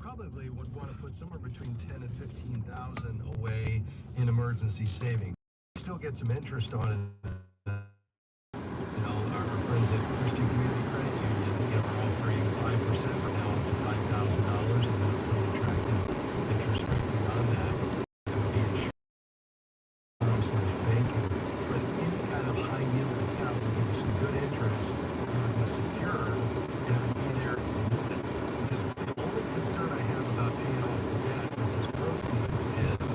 probably would want to put somewhere between 10 and 15,000 away in emergency savings. Still get some interest on it. Our friends at Christian Community Credit Union, are offering 5% right now up to $5,000, and then a pretty attractive interest rate beyond that. It would be insurance/banking, but any kind of high yield account would give you some good interest. You would be secure, and it would be there if you need it. Because the only concern I have about paying off the debt with this proceeds is,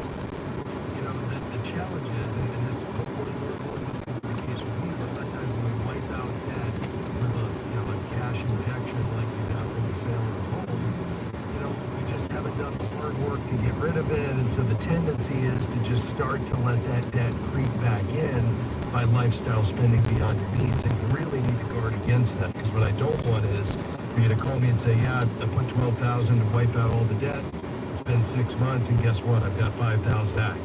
the challenge is, and this hopefully must be the case with me, but a lot of times when we wipe out debt with a cash injection like you have from the sale of a home, we just haven't done the hard work to get rid of it, and so the tendency is to just start to let that debt creep back in by lifestyle spending beyond your means, and you really need to guard against that, because what I don't want is for you to call me and say, yeah, I put $12,000 to wipe out all the debt. It's been 6 months, and guess what? I've got $5,000 back.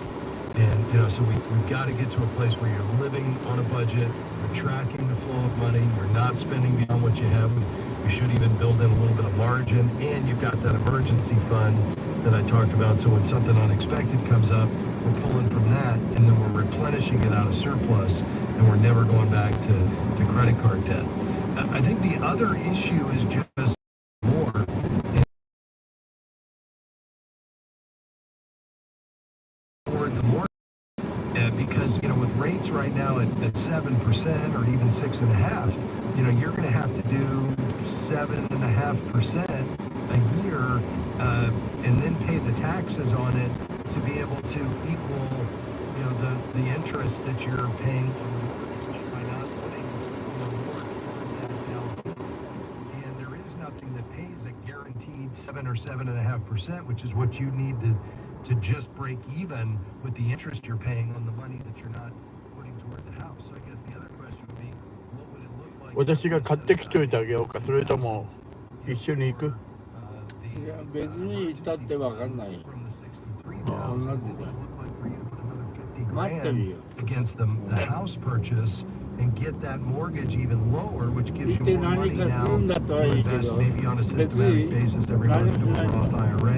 And, so we've got to get to a place where you're living on a budget, you're tracking the flow of money, you're not spending beyond what you have. You should even build in a little bit of margin, and you've got that emergency fund that I talked about. So when something unexpected comes up, we're pulling from that, and then we're replenishing it out of surplus, and we're never going back to credit card debt. I think the other issue is just more. Because with rates right now at 7% or even 6.5%, you're going to have to do 7.5% a year, and then pay the taxes on it to be able to equal, the interest that you're paying on the mortgage by not putting more toward that down payment. And there is nothing that pays a guaranteed 7 or 7.5%, which is what you need to just break even with the interest you're paying on the money that you're not putting toward the house. So I guess the other question would be, what would it look like? 私が買ってきておいてあげようか、それとも一緒に行く？いや、別に行ったって分かんない。同じで。待ってるよ。Against the house purchase and get that mortgage even lower, which gives you more money now to invest maybe on a systematic basis every month into a Roth IRA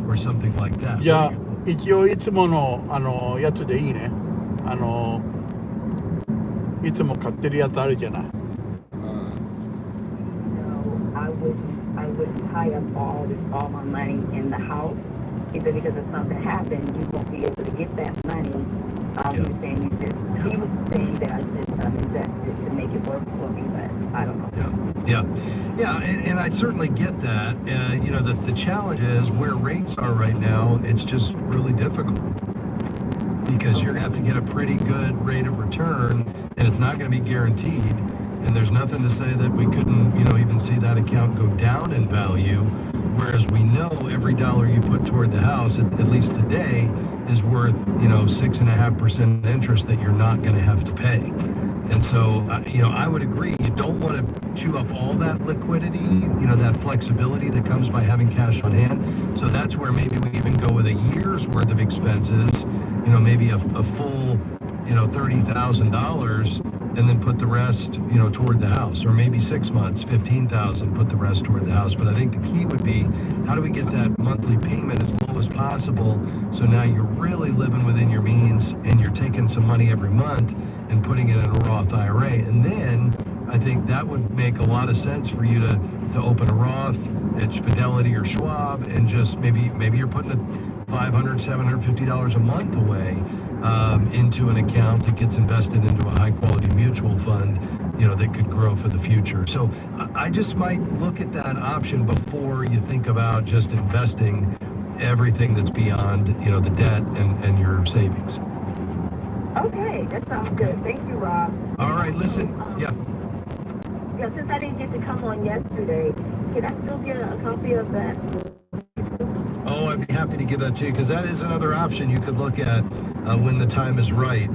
or something like that. じゃあ一応いつものやつでいいね。いつも買ってるやつあるじゃない。I wouldn't tie up all my money in the house, either because if something happened, you won't be able to get that money. He was saying that I should invest it to make it work for me, but I don't know. Yeah, and I certainly get that. The challenge is where rates are right now. It's just really difficult because you're going to have to get a pretty good rate of return, and it's not going to be guaranteed. And there's nothing to say that we couldn't, even see that account go down in value. Whereas we know every dollar you put toward the house, at least today, is worth, 6.5% interest that you're not going to have to pay. And so, I would agree. You don't want to chew up all that liquidity, that flexibility that comes by having cash on hand. So that's where maybe we even go with a year's worth of expenses, maybe a full, $30,000. And then put the rest, toward the house, or maybe 6 months, 15,000, put the rest toward the house. But I think the key would be, how do we get that monthly payment as low as possible? So now you're really living within your means, and you're taking some money every month and putting it in a Roth IRA. And then I think that would make a lot of sense for you to open a Roth at Fidelity or Schwab, and just maybe you're putting $500, $750 a month away. Into an account that gets invested into a high-quality mutual fund, that could grow for the future. So I just might look at that option before you think about just investing everything that's beyond, the debt and your savings. Okay, that sounds good. Thank you, Rob. All right, listen, yeah. Yeah, since I didn't get to come on yesterday, can I still get a copy of that? Oh, I'd be happy to give that to you, because that is another option you could look at when the time is right.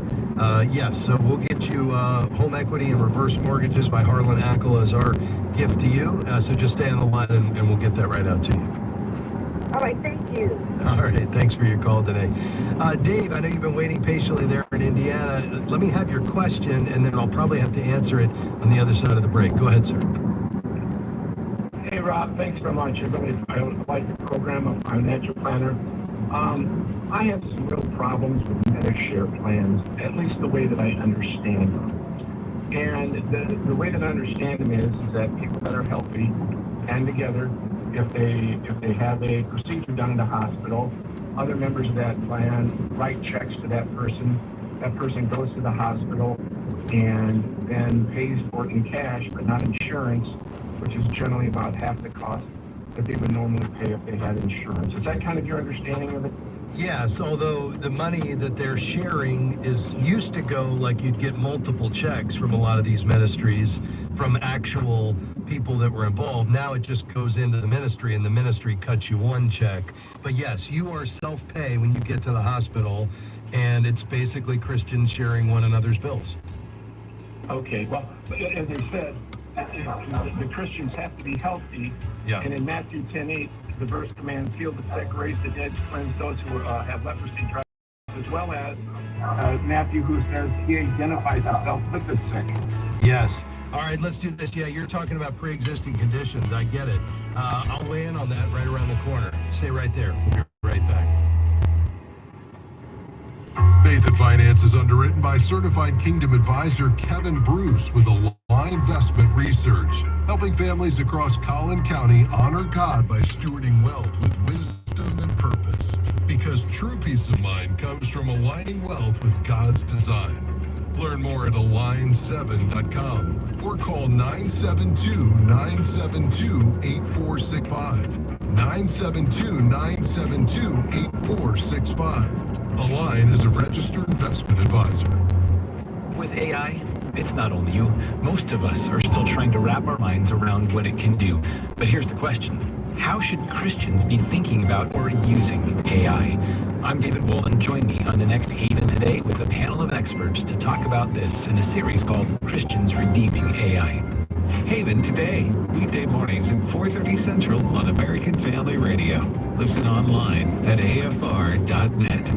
Yes, so we'll get you Home Equity and Reverse Mortgages by Harlan Ackel as our gift to you. So just stay on the line, and we'll get that right out to you. All right, thank you. All right, thanks for your call today. Dave, I know you've been waiting patiently there in Indiana. Let me have your question, and then I'll probably have to answer it on the other side of the break. Go ahead, sir. Hey, Rob, thanks very much. I like the program of Financial Planner. I have some real problems with Medishare plans, at least the way that I understand them. And the way that I understand them is that people that are healthy and together, if they have a procedure done in the hospital, other members of that plan write checks to that person. That person goes to the hospital and then pays for it in cash, but not insurance, which is generally about half the cost that they would normally pay if they had insurance. Is that kind of your understanding of it? Yes, although the money that they're sharing used to go like you'd get multiple checks from a lot of these ministries from actual people that were involved. Now it just goes into the ministry and the ministry cuts you one check. But yes, you are self-pay when you get to the hospital, and it's basically Christians sharing one another's bills. Okay, well, as I said, the Christians have to be healthy. Yeah. And in Matthew 10:8, the verse commands, heal the sick, raise the dead, cleanse those who have leprosy, as well as Matthew, who says he identifies himself with the sick. Yes. All right, let's do this. Yeah, you're talking about pre-existing conditions. I get it. I'll weigh in on that right around the corner. Stay right there. We'll be right back. Faith and Finance is underwritten by certified Kingdom advisor Kevin Bruce with Align Investment Research, helping families across Collin County honor God by stewarding wealth with wisdom and purpose. Because true peace of mind comes from aligning wealth with God's design. Learn more at align7.com or call 972-972-8465. 972-972-8465. Align is a registered investment advisor. With AI, it's not only you. Most of us are still trying to wrap our minds around what it can do. But here's the question. How should Christians be thinking about or using AI? I'm David Wolin. Join me on the next Haven Today with a panel of experts to talk about this in a series called Christians Redeeming AI. Haven Today, weekday mornings at 4:30 Central on American Family Radio. Listen online at afr.net.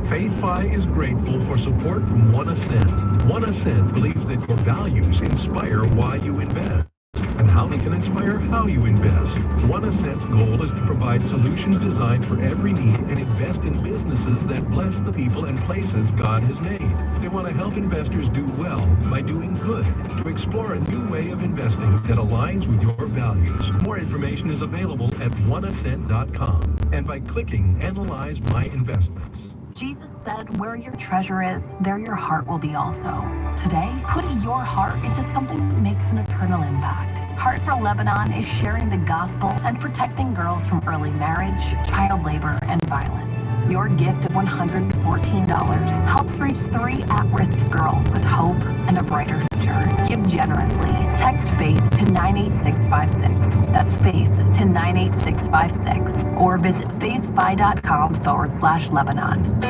FaithFi is grateful for support from One Ascent. One Ascent believes that your values inspire why you invest, and how they can inspire how you invest. One Ascent's goal is to provide solutions designed for every need and invest in businesses that bless the people and places God has made. They want to help investors do well by doing good, to explore a new way of investing that aligns with your values. More information is available at oneascent.com and by clicking Analyze My Investments. Jesus said, where your treasure is, there your heart will be also. Today, put your heart into something that makes an eternal impact. Heart for Lebanon is sharing the gospel and protecting girls from early marriage, child labor, and violence. Your gift of $114 helps reach 3 at-risk girls with hope and a brighter future. Give generously. Text FAITH to 98656. That's FAITH to 98656. Or visit faithfi.com/Lebanon.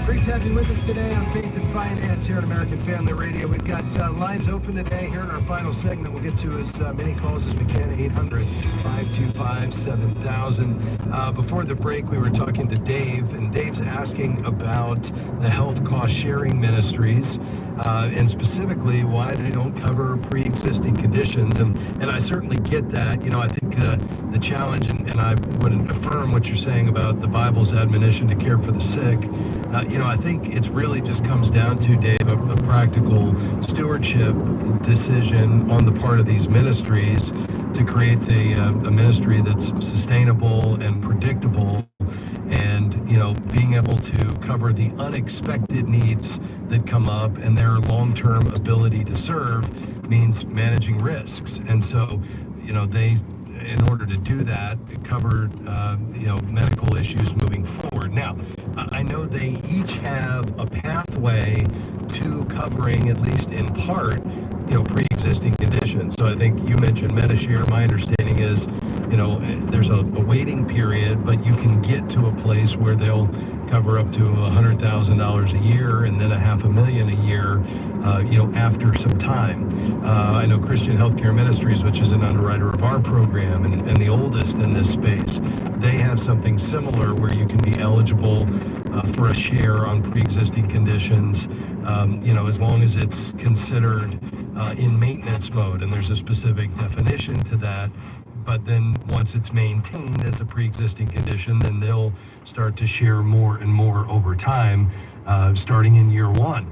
Great to have you with us today on Faith and Finance here on American Family Radio. We've got lines open today here in our final segment. We'll get to as many calls as we can, 800-525-7000. Before the break, we were talking to Dave, and Dave's asking about the health cost sharing ministries, and specifically why they don't cover pre-existing conditions. And I certainly get that. You know, I think the challenge, and I would affirm what you're saying about the Bible's admonition to care for the sick. You know, I think it's really just comes down to, Dave, a practical stewardship decision on the part of these ministries to create a ministry that's sustainable and predictable, and, you know, being able to cover the unexpected needs that come up, and their long-term ability to serve means managing risks. And so, you know, they, in order to do that, cover, you know, medical issues moving forward. Now, I know they each have a pathway to covering, at least in part, you know, pre-existing conditions. So I think you mentioned Medishare. My understanding is there's a waiting period, but you can get to a place where they'll cover up to $100,000 a year and then $500,000 a year, after some time. I know Christian Healthcare Ministries, which is an underwriter of our program and the oldest in this space, they have something similar where you can be eligible for a share on pre-existing conditions, as long as it's considered in maintenance mode, and there's a specific definition to that. But then once it's maintained as a pre-existing condition, then they'll start to share more and more over time, starting in year one.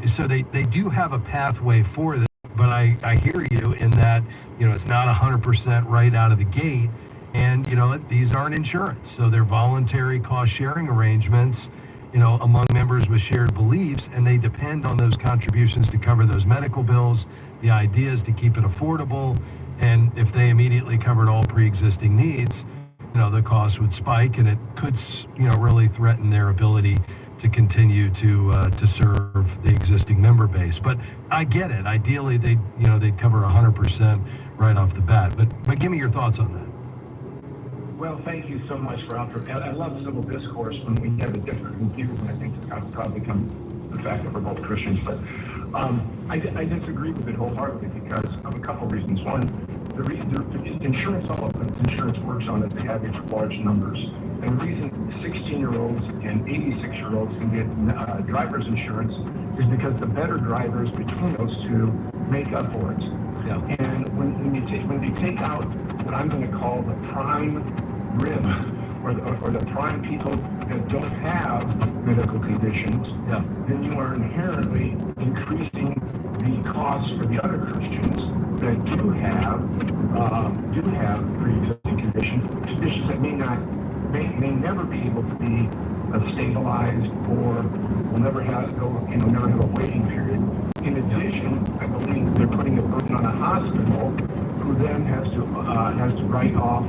So they do have a pathway for this, but I hear you in that, it's not 100% right out of the gate. And, these aren't insurance. So they're voluntary cost sharing arrangements, among members with shared beliefs, and they depend on those contributions to cover those medical bills. The idea is to keep it affordable. And if they immediately covered all pre-existing needs, the cost would spike, and it could, really threaten their ability to continue to serve the existing member base. But I get it. Ideally, they'd cover 100% right off the bat. But give me your thoughts on that. Well, thank you so much for offering. I love civil discourse when we have a different view, and I think it's probably come the fact that we're both Christians. But I disagree with it wholeheartedly because of a couple reasons. One, the insurance, all of insurance works on is they average large numbers. And the reason 16-year-olds and 86-year-olds can get driver's insurance is because the better drivers between those two make up for it. Yeah. And when you take out what I'm going to call the prime rib, or the prime people that don't have medical conditions, yeah, then you are inherently increasing the costs for the other Christians that do have pre-existing conditions that may never be able to be stabilized, or will never have a waiting period. In addition, I believe they're putting a burden on the hospital, who then has to write off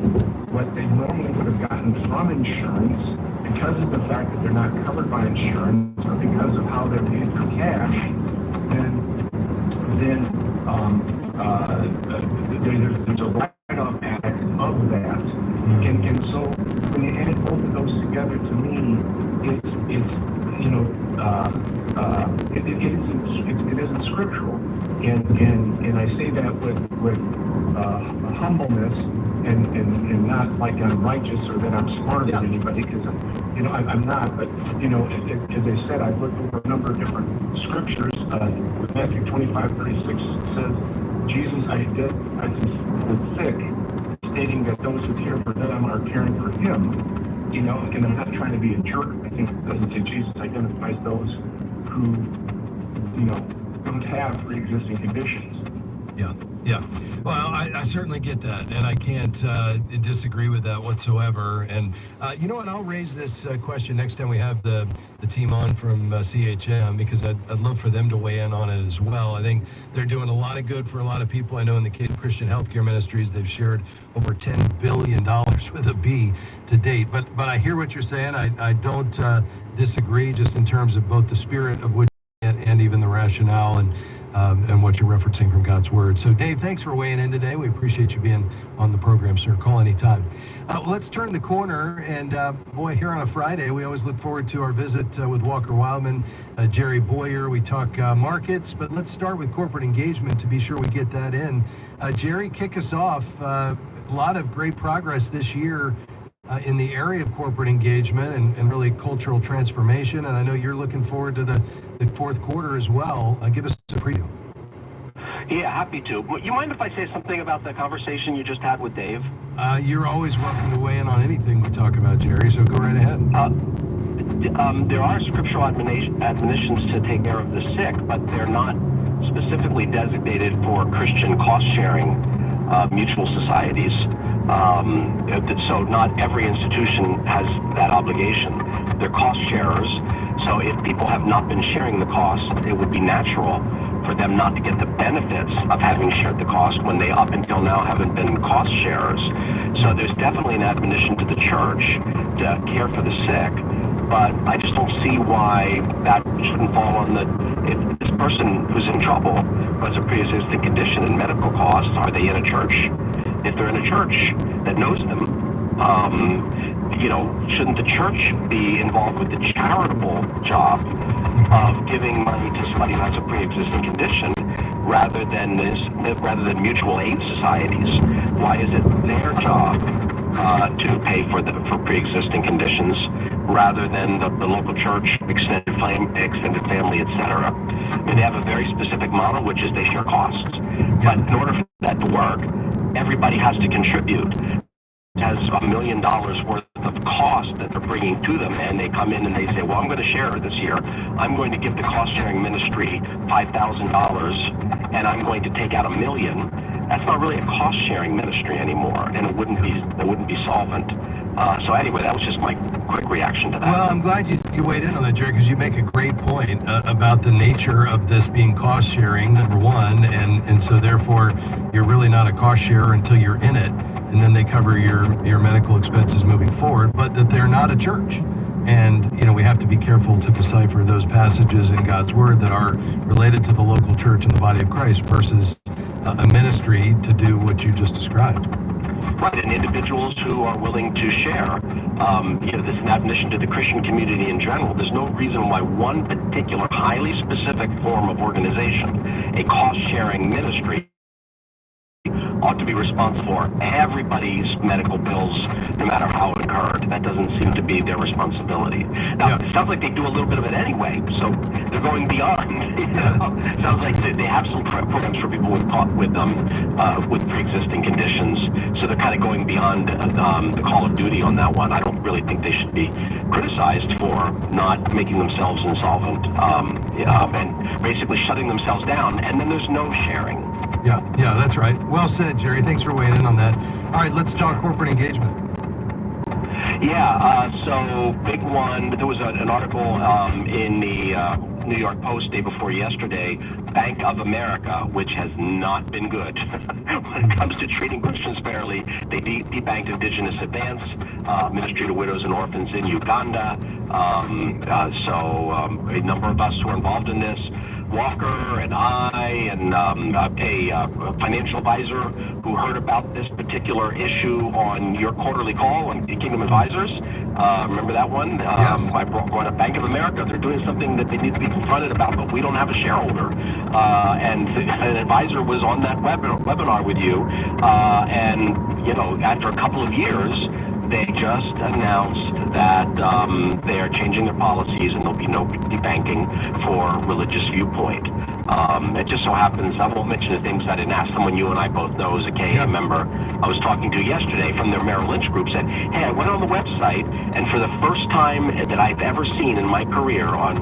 what they normally would have gotten from insurance because of the fact that they're not covered by insurance, or because of how they're paid for cash. Then there's a write-off aspect of that, and so when you add both of those together, to me, it isn't scriptural, and I say that with humbleness, and not like I'm righteous or that I'm smarter than anybody, because I'm not. But as I said, I've looked over a number of different scriptures. Matthew 25:36 says, Jesus, I was sick, stating that those who care for them are caring for him. And I'm not trying to be a jerk. I think it doesn't say Jesus identifies those who, don't have pre-existing conditions. Yeah. Well, I certainly get that, and I can't disagree with that whatsoever. And you know what? I'll raise this question next time we have the team on from CHM, because I'd love for them to weigh in on it as well. I think they're doing a lot of good for a lot of people. I know in the case of Christian Healthcare Ministries, they've shared over $10 billion with a B to date. But I hear what you're saying. I don't disagree, just in terms of both the spirit of which and even the rationale and what you're referencing from God's Word. So, Dave, thanks for weighing in today. We appreciate you being on the program, sir. Call anytime. Let's turn the corner, and boy, here on a Friday, we always look forward to our visit with Walker Wildman, Jerry Boyer. We talk markets, but let's start with corporate engagement to be sure we get that in. Jerry, kick us off. A lot of great progress this year in the area of corporate engagement and really cultural transformation, and I know you're looking forward to the fourth quarter as well. Give us a preview. Yeah, happy to. You mind if I say something about the conversation you just had with Dave? You're always welcome to weigh in on anything we talk about, Jerry, so go right ahead. There are scriptural admonitions to take care of the sick, but they're not specifically designated for Christian cost-sharing mutual societies. So not every institution has that obligation. They're cost sharers. So if people have not been sharing the cost, it would be natural for them not to get the benefits of having shared the cost when they up until now haven't been cost sharers. So there's definitely an admonition to the church to care for the sick, but I just don't see why that shouldn't fall on if this person who's in trouble, who has a pre-existing condition and medical costs, are they in a church? if they're in a church that knows them, shouldn't the church be involved with the charitable job of giving money to somebody who has a pre-existing condition rather than mutual aid societies? Why is it their job to pay for pre-existing conditions rather than the local church, extended family, etc.? I mean, they have a very specific model, which is they share costs. But in order for that to work, everybody has to contribute. It has $1 million worth of cost that they're bringing to them, and they come in and they say, well, I'm going to share this year. I'm going to give the cost-sharing ministry $5,000, and I'm going to take out $1 million. That's not really a cost-sharing ministry anymore, and it wouldn't be solvent. So anyway, that was just my quick reaction to that. Well, I'm glad you weighed in on that, Jerry, because you make a great point about the nature of this being cost sharing, number one, and so therefore you're really not a cost sharer until you're in it, and then they cover your medical expenses moving forward, but that they're not a church. And, we have to be careful to decipher those passages in God's Word that are related to the local church and the body of Christ versus a ministry to do what you just described. Right, and individuals who are willing to share. This is an admonition to the Christian community in general. There's no reason why one particular highly specific form of organization, a cost-sharing ministry, ought to be responsible for everybody's medical bills, no matter how incurred. That doesn't seem to be their responsibility. Now, It sounds like they do a little bit of it anyway, so they're going beyond. Sounds like they have some programs for people with pre-existing conditions, so they're kind of going beyond the call of duty on that one. I don't really think they should be criticized for not making themselves insolvent and basically shutting themselves down, and then there's no sharing. Yeah, that's right. Well said, Jerry. Thanks for weighing in on that. All right, let's talk corporate engagement. So big one. There was an article in the New York Post day before yesterday. Bank of America, which has not been good when it comes to treating Christians fairly. They debanked Indigenous Advance, Ministry to Widows and Orphans in Uganda. A number of us who are involved in this, Walker and I and a financial advisor who heard about this particular issue on your quarterly call on Kingdom Advisors. Remember that one? Yes. I brought one at Bank of America. They're doing something that they need to be confronted about, but we don't have a shareholder. And an advisor was on that webinar with you. After a couple of years, they just announced that they are changing their policies and there'll be no debanking for religious viewpoint. It just so happens, I won't mention the names, I didn't ask someone you and I both know as a KA member I was talking to yesterday from their Merrill Lynch group said, hey, I went on the website and for the first time that I've ever seen in my career on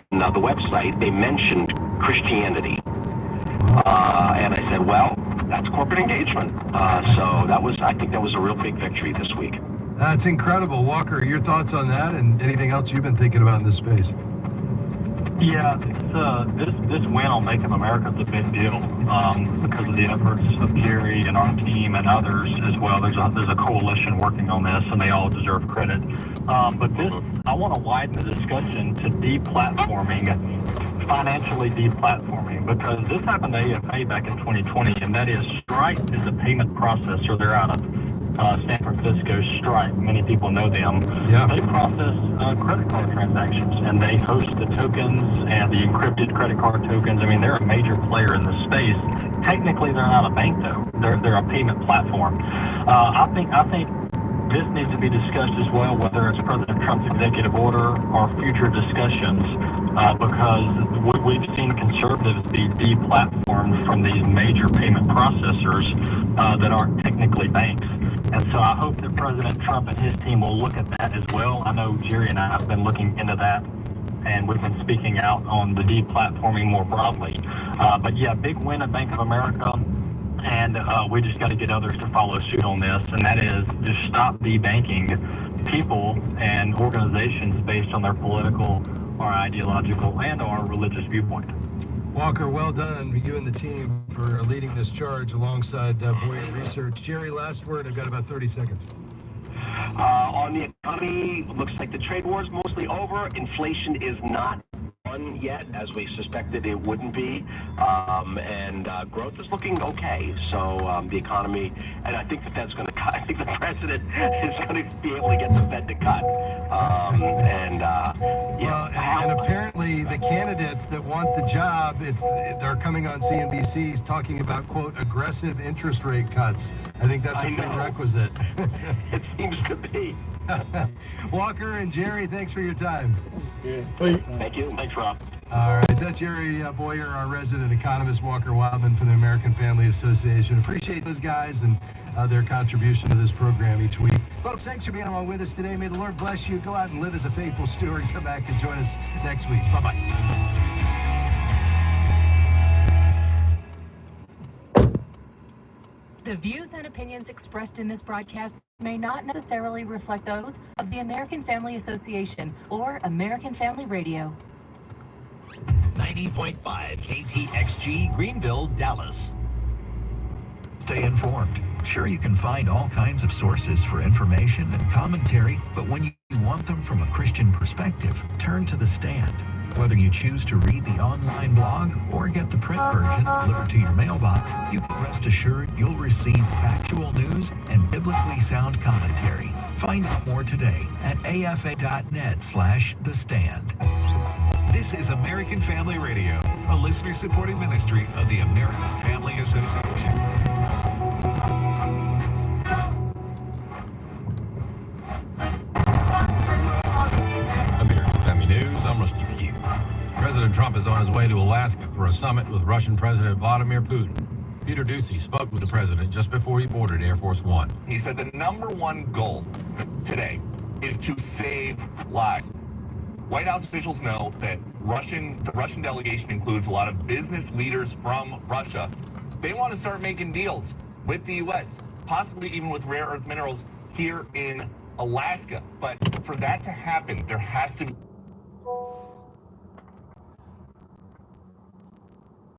the website, they mentioned Christianity. And I said, well, that's corporate engagement. I think that was a real big victory this week. That's incredible. Walker, your thoughts on that and anything else you've been thinking about in this space? Yeah, this win on Bank of America is a big deal because of the efforts of Jerry and our team and others as well. There's a coalition working on this, and they all deserve credit. But I want to widen the discussion to deplatforming, financially deplatforming, because this happened to AFA back in 2020, and that is Stripe is a payment processor. They're out of San Francisco. Stripe, many people know them. Yeah. They process credit card transactions, and they host the tokens and the encrypted credit card tokens. I mean, they're a major player in this space. Technically, they're not a bank, though. They're a payment platform. I think this needs to be discussed as well, whether it's President Trump's executive order or future discussions, because we've seen conservatives be deplatformed from these major payment processors that aren't technically banks. And so I hope that President Trump and his team will look at that as well. I know Jerry and I have been looking into that, and we've been speaking out on the deplatforming more broadly. But yeah, big win at Bank of America, and we just got to get others to follow suit on this, and that is just stop debanking people and organizations based on their political or ideological and or religious viewpoint. Walker, well done, you and the team, for leading this charge alongside Boyer Research. Jerry, last word. I've got about 30 seconds. On the economy, looks like the trade war is mostly over. Inflation is not yet, as we suspected it wouldn't be, and growth is looking okay. So the economy, and I think that's going to cut. I think the president is going to be able to get the Fed to cut. And apparently the candidates that want the job, they're coming on CNBC talking about, quote, aggressive interest rate cuts. I think that's a prerequisite. It seems to be. Walker and Jerry, thanks for your time. Yeah. Thank you. Thanks, Rob. All right, that's Jerry Boyer, our resident economist, Walker Wildman from the American Family Association. Appreciate those guys and their contribution to this program each week. Folks, thanks for being along with us today. May the Lord bless you. Go out and live as a faithful steward. Come back and join us next week. Bye-bye. The views and opinions expressed in this broadcast may not necessarily reflect those of the American Family Association or American Family Radio. 90.5 KTXG Greenville, Dallas. Stay informed. Sure, you can find all kinds of sources for information and commentary, but when you want them from a Christian perspective, turn to The Stand. Whether you choose to read the online blog or get the print version delivered to your mailbox, you can rest assured you'll receive factual news and biblically sound commentary. Find out more today at afa.net/The Stand. This is American Family Radio, a listener-supported ministry of the American Family Association. American Family News, I'm Rusty Pugh. President Trump is on his way to Alaska for a summit with Russian President Vladimir Putin. Peter Doocy spoke with the president just before he boarded Air Force One. He said the #1 goal today is to save lives. White House officials know that the Russian delegation includes a lot of business leaders from Russia. They want to start making deals with the U.S., possibly even with rare earth minerals here in Alaska. But for that to happen, there has to be